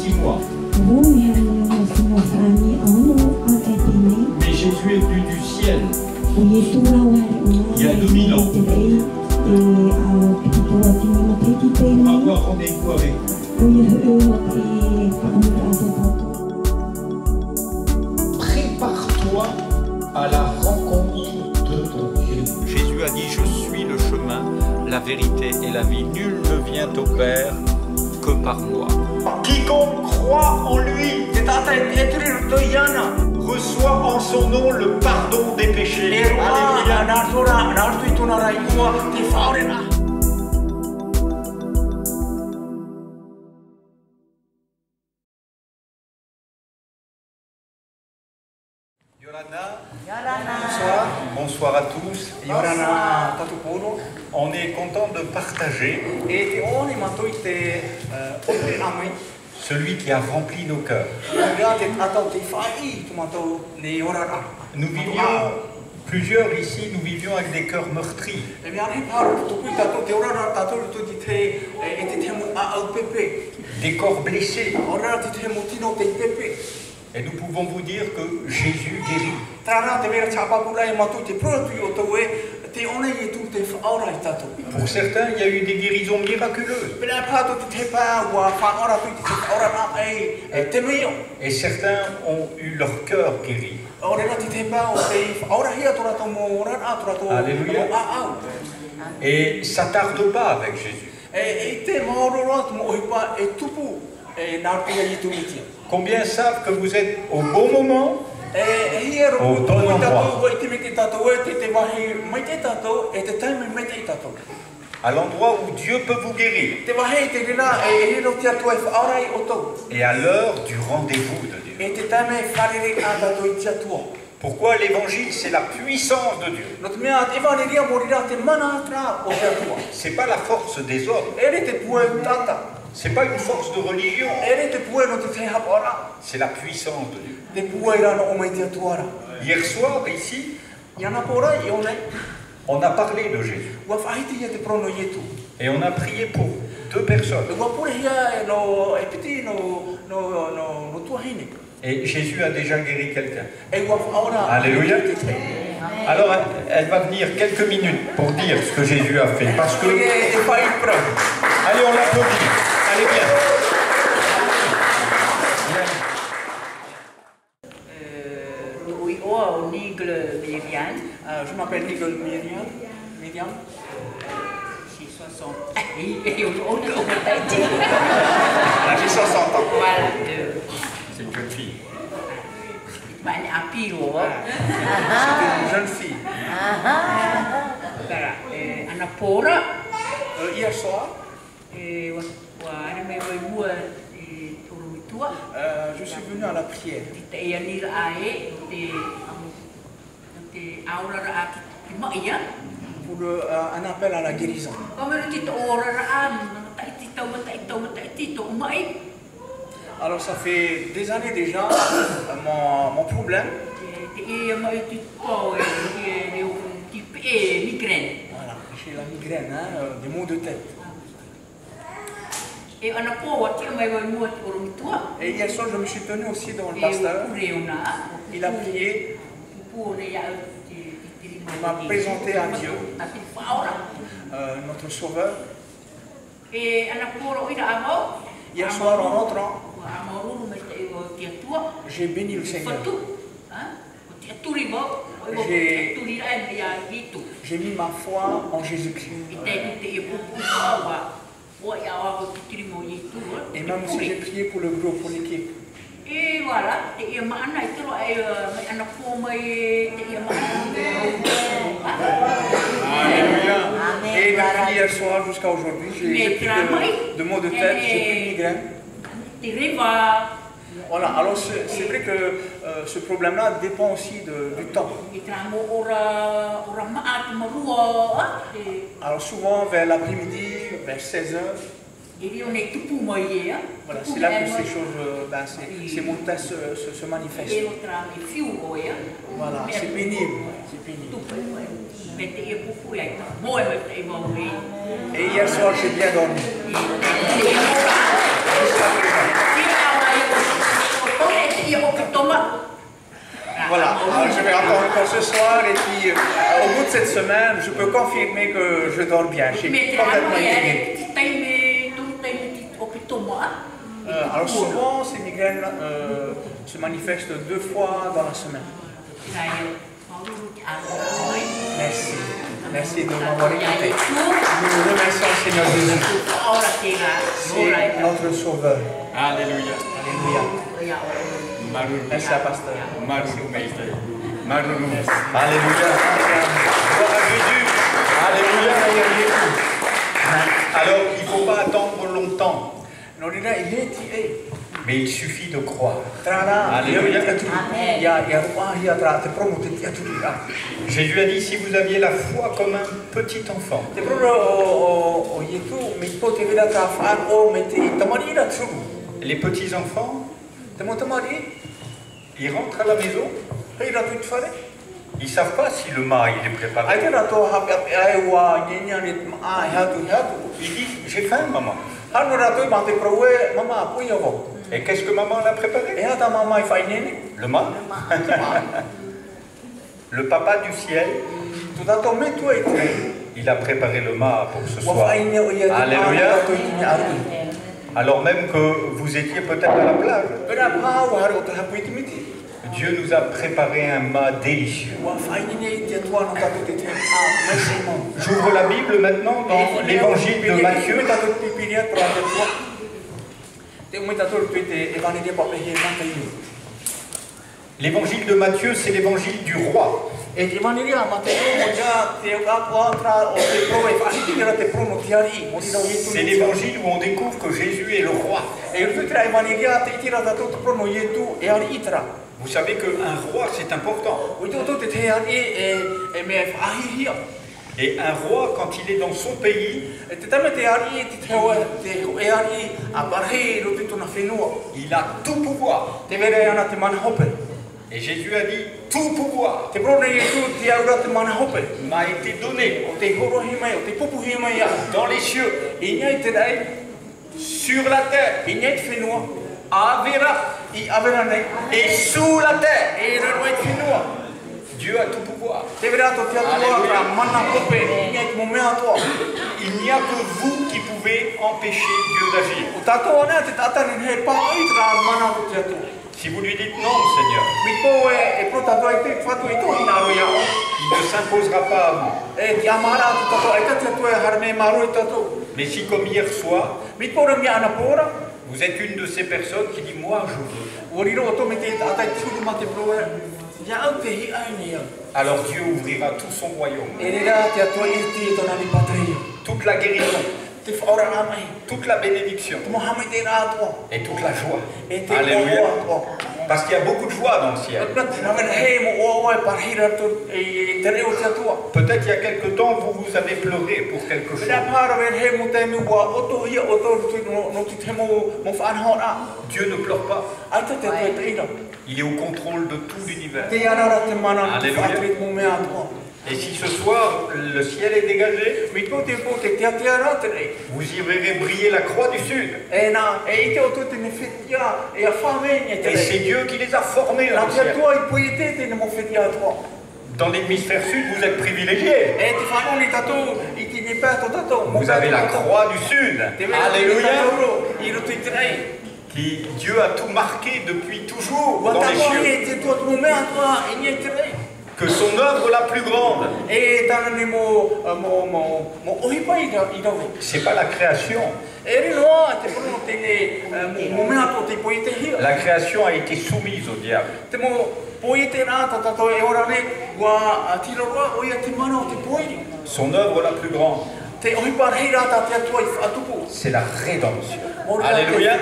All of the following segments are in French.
6 mois. Mais Jésus est venu du ciel il y a 2000 ans pour avoir rendez-vous avec vous. Prépare-toi à la rencontre de ton Dieu. Jésus a dit: je suis le chemin, la vérité et la vie. Nul ne vient au Père que par moi. Quiconque croit en lui reçoit en son nom le pardon des péchés. Bonsoir. Bonsoir à tous. On est content de partager celui qui a rempli nos cœurs. Nous vivions, plusieurs ici, nous vivions avec des cœurs meurtris. Des corps blessés. Et nous pouvons vous dire que Jésus guérit. Pour certains, il y a eu des guérisons miraculeuses. Et certains ont eu leur cœur guéri. Alléluia. Et ça ne tarde pas avec Jésus. Combien savent que vous êtes au bon moment, au bon endroit, à l'endroit où Dieu peut vous guérir, et à l'heure du rendez-vous de Dieu. Pourquoi l'évangile, c'est la puissance de Dieu. Ce n'est pas la force des hommes. Ce n'est pas une force de religion. C'est la puissance de Dieu. Hier soir, ici, on a parlé de Jésus. Et on a prié pour 2 personnes. Et Jésus a déjà guéri quelqu'un. Alléluia. Alors, elle va venir quelques minutes pour dire ce que Jésus a fait. Parce que... Allez, on l'applaudit. Allez, bien. Je m'appelle Nigel Myriam. J'ai 60 ans. J'ai 60 ans. Voilà. C'est une jeune fille. C'est une jeune fille. Hier soir, je suis venu à la prière. Pour un appel à la guérison. Alors ça fait des années déjà, mon problème, voilà, j'ai la migraine, hein, des maux de tête. Et hier soir, je me suis tenu aussi devant le pasteur. Il a prié. Il m'a présenté à Dieu, notre Sauveur. Hier soir, en rentrant, j'ai béni le Seigneur. J'ai mis ma foi en Jésus-Christ. Et même si j'ai prié pour le groupe, pour l'équipe. Et voilà, Alléluia. Et depuis hier soir jusqu'à aujourd'hui, j'ai plus de maux de tête, j'ai plus de migraine. Voilà, alors c'est vrai que ce problème-là dépend aussi du temps. Alors souvent vers l'après-midi, vers 16 h. Voilà, c'est là que ces choses, ces maux de tête se manifestent. Voilà, c'est pénible. Et hier soir, j'ai bien dormi. Voilà, je vais attendre encore ce soir et puis au bout de cette semaine, je peux confirmer que je dors bien. J'ai complètement été guéri. Alors souvent, ces migraines se manifestent 2 fois dans la semaine. Merci. Merci de m'avoir écouté. Nous remercions Seigneur Jésus. C'est notre Sauveur. Alléluia. Alléluia. Merci à pasteur. Alléluia. Gloire à Jésus. Alléluia. Alors, il ne faut pas attendre longtemps. Mais il suffit de croire. Alléluia. Jésus a dit, si vous aviez la foi comme un petit enfant. Les petits enfants, ils rentrent à la maison, ils ne savent pas si le mât il est préparé. Ils disent, j'ai faim maman. Et qu'est-ce que maman l'a préparé? Le mât. Le papa du ciel, il a préparé le mât pour ce soir. Alléluia. Alors même que vous étiez peut-être à la plage, Dieu nous a préparé un mât délicieux. J'ouvre la Bible maintenant dans l'évangile de Matthieu. L'évangile de Matthieu, c'est l'évangile du roi. C'est l'évangile où on découvre que Jésus est le roi. Vous savez qu'un roi, c'est important. Et un roi, quand il est dans son pays, il a tout pouvoir. Et Jésus a dit, tout pouvoir m'a été donné dans les cieux, sur la terre, et sous la terre. Dieu a tout pouvoir. Il n'y a que vous qui pouvez empêcher Dieu d'agir. Si vous lui dites non, Seigneur, il ne s'imposera pas à vous. Mais si comme hier soir, vous êtes une de ces personnes qui dit moi je veux, alors Dieu ouvrira tout son royaume. Toute la guérison, toute la bénédiction et toute la joie. Alléluia. Parce qu'il y a beaucoup de joie dans le ciel. Peut-être il y a quelque temps, vous avez pleuré pour quelque chose. Dieu ne pleure pas. Il est au contrôle de tout l'univers. Alléluia. Et si ce soir, le ciel est dégagé, vous y verrez briller la croix du Sud. Et c'est Dieu qui les a formés dans le ciel. Dans l'hémisphère sud, vous êtes privilégiés. Vous avez la croix du Sud. Alléluia. Qui Dieu a tout marqué depuis toujours dans les cieux. Que son œuvre la plus grande, c'est pas la création. La création a été soumise au diable. Son œuvre la plus grande, c'est la rédemption. Alléluia.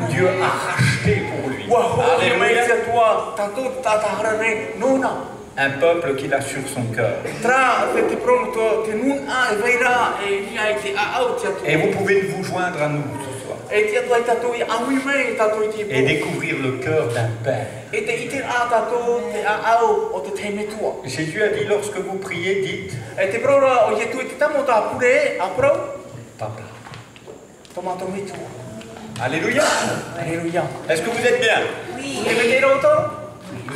Dieu a racheté pour lui. Alléluia. Un peuple qu'il a sur son cœur. Et vous pouvez vous joindre à nous ce soir. Et découvrir le cœur d'un père. Jésus a dit, lorsque vous priez, dites Papa. Alléluia. Alléluia. Est-ce que vous êtes bien? Oui.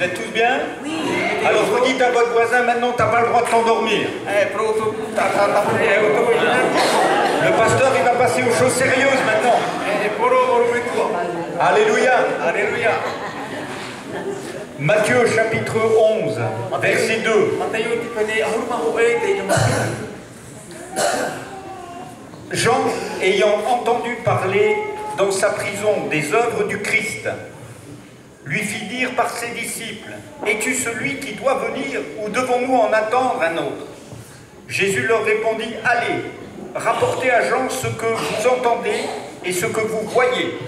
Vous êtes tous bien? Oui. Alors vous dites à votre voisin, maintenant tu n'as pas le droit de t'endormir. Le pasteur il va passer aux choses sérieuses maintenant. Alléluia. Alléluia. Matthieu chapitre 11, verset 2. Jean, ayant entendu parler dans sa prison des œuvres du Christ, lui fit dire par ses disciples, « Es-tu celui qui doit venir ou devons-nous en attendre un autre ?» Jésus leur répondit, « Allez, rapportez à Jean ce que vous entendez et ce que vous voyez.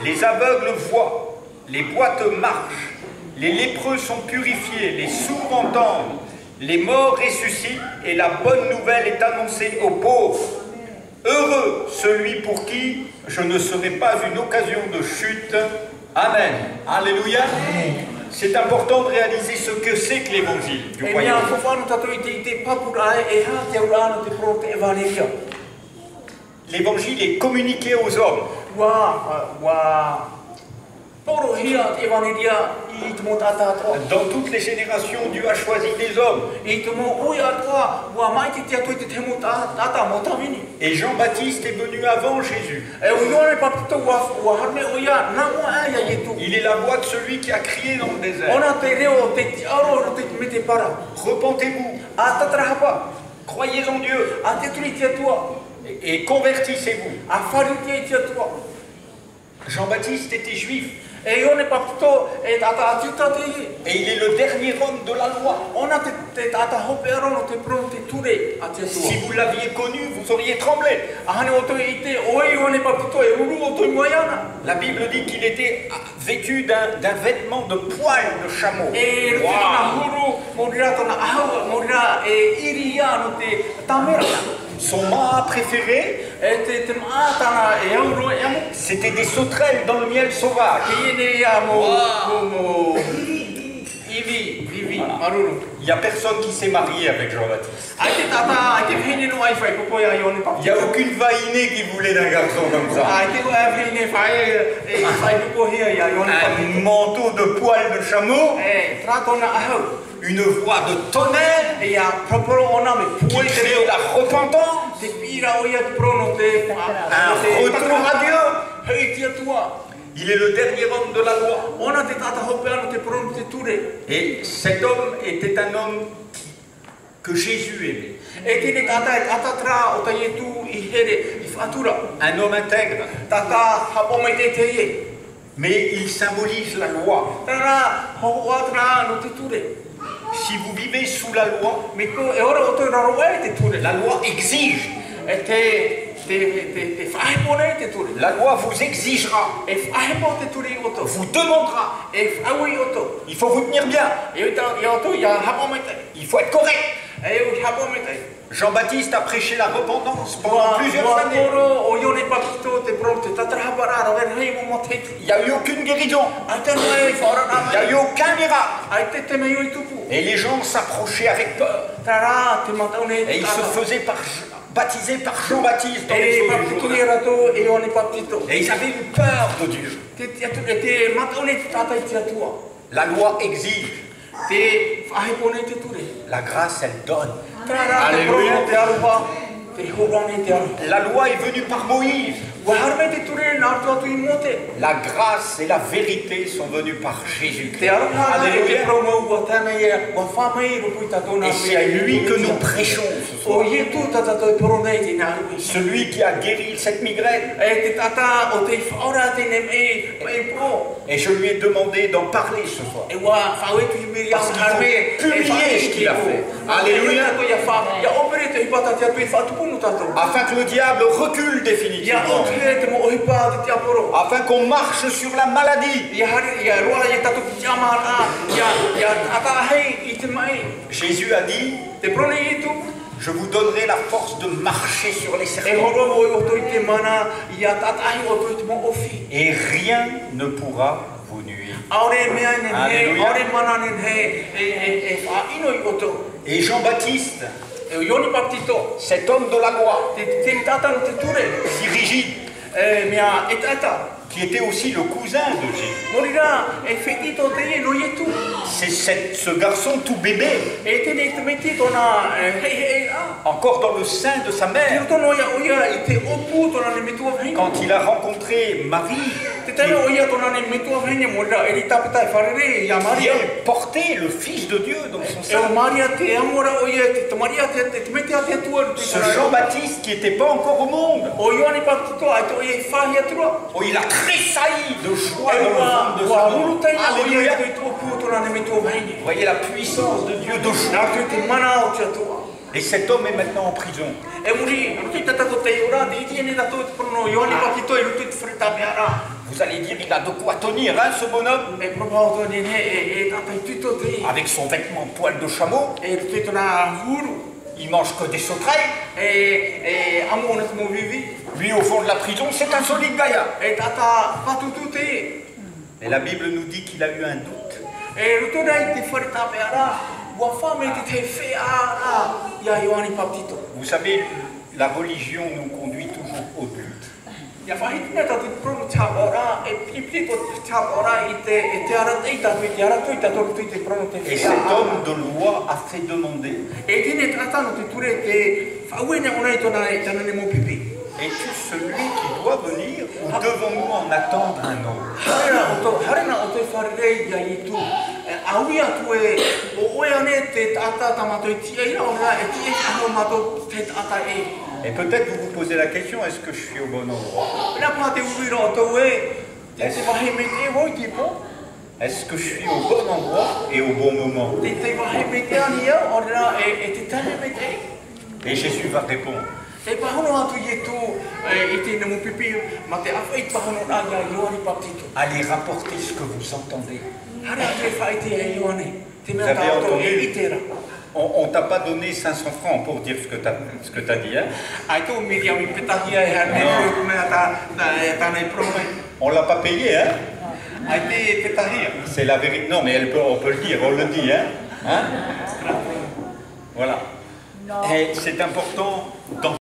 Les aveugles voient, les boîtes marchent, les lépreux sont purifiés, les sourds entendent, les morts ressuscitent et la bonne nouvelle est annoncée aux pauvres. Heureux celui pour qui je ne serai pas une occasion de chute. » Amen. Alléluia. C'est important de réaliser ce que c'est que l'évangile du royaume. L'évangile est communiqué aux hommes. Dans toutes les générations, Dieu a choisi des hommes. Et Jean-Baptiste est venu avant Jésus. Il est la voix de celui qui a crié dans le désert. Repentez-vous. Croyez en Dieu. Et convertissez-vous. Jean-Baptiste était juif. Et il est le dernier homme de la loi. Si vous l'aviez connu, vous auriez tremblé. La Bible dit qu'il était vêtu d'un vêtement de poils de chameau. Son mât préféré, c'était des sauterelles dans le miel sauvage. Il n'y a personne qui s'est marié avec Jean-Baptiste. Il n'y a aucune vainée qui voulait d'un garçon comme ça. Un manteau de poils de chameau, une voix de tonnerre, qui crée la repentance, un retour à Dieu. Il est le dernier homme de la loi. Et cet homme était un homme que Jésus aimait. Un homme intègre. Mais il symbolise la loi. Si vous vivez sous la loi, la loi exige. La loi vous exigera, vous demandera. Il faut vous tenir bien. Il faut être correct. Jean-Baptiste a prêché la repentance pendant plusieurs années. Il n'y a eu aucune guérison. Il n'y a eu aucun miracle. Et les gens s'approchaient avec peur. Et ils se faisaient baptisés par Jean-Baptiste dans les eaux du Jourdain. Et ils avaient eu peur de Dieu. La loi exige. La grâce, elle donne. Alléluia. La loi est venue par Moïse. La grâce et la vérité sont venues par Jésus-Christ. Alléluia. Et c'est à lui que nous prêchons ce soir. Celui qui a guéri cette migraine. Et je lui ai demandé d'en parler ce soir. Parce qu'il faut publier ce qu'il a fait. Alléluia. Afin que le diable recule définitivement. Afin qu'on marche sur la maladie. Jésus a dit, je vous donnerai la force de marcher sur les serpents. Et rien ne pourra vous nuire. Alléluia. Et Jean-Baptiste, cet homme de la loi, si rigide, qui était aussi le cousin de Jésus. C'est ce garçon tout bébé, encore dans le sein de sa mère. Quand il a rencontré Marie, qui portait le Fils de Dieu dans son sein. Ce Jean-Baptiste qui n'était pas encore au monde. Oh, il a tressailli de joie dans le ventre de sa mère. Alléluia. Vous voyez la puissance de Dieu de joie. Et cet homme est maintenant en prison. Vous allez dire, il a de quoi tenir, hein, ce bonhomme? Avec son vêtement poil de chameau. Il mange que des sauterelles. Lui, au fond de la prison, c'est un solide gaillard. Et la Bible nous dit qu'il a eu un doute. Vous savez, la religion nous conduit toujours au doute. Et cet homme de loi a fait demander: es-tu celui qui doit venir ou devons-nous en attendre un autre? Et peut-être vous vous posez la question, est-ce que je suis au bon endroit? Est-ce que je suis au bon endroit et au bon moment? Et Jésus va répondre: allez rapporter ce que vous entendez. Vous avez entendu? On t'a pas donné 500 francs pour dire ce que tu as dit, hein? On l'a pas payé, hein? C'est la vérité. Non, mais on peut le dire, on le dit, hein? Voilà. Et c'est important d'entendre.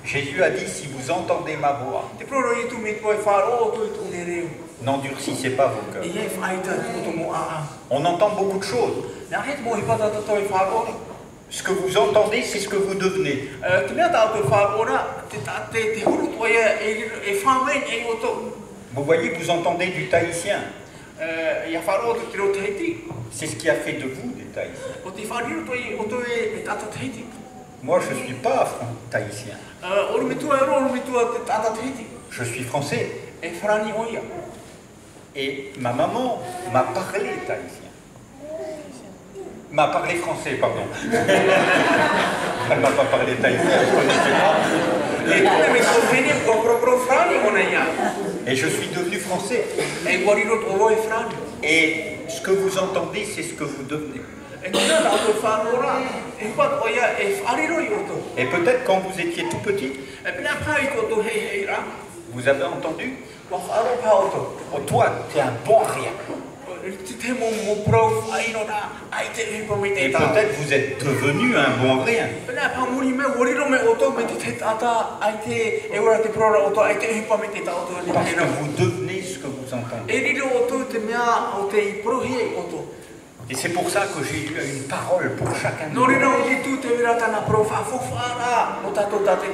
Jésus a dit, si vous entendez ma voix, n'endurcissez pas vos cœurs. On entend beaucoup de choses. Ce que vous entendez, c'est ce que vous devenez. Vous voyez, vous entendez du tahitien. C'est ce qui a fait de vous des Tahitiens. Moi, je ne suis pas tahitien. Je suis français. Et ma maman m'a parlé tahitien. M'a parlé français, pardon. Elle ne m'a pas parlé tahitien, je connaissais pas. Et je suis devenu français. Et ce que vous entendez, c'est ce que vous devenez. Et peut-être quand vous étiez tout petit, vous avez entendu: oh, toi, tu es un bon à rien. Et peut-être vous êtes devenu un bon à rien. Parce que vous devenez ce que vous entendez. Et c'est pour ça que j'ai eu une parole pour chacun de nous.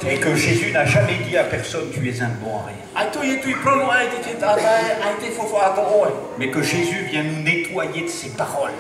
Et que Jésus n'a jamais dit à personne: tu es un bon à rien. Mais que Jésus vient nous nettoyer de ses paroles.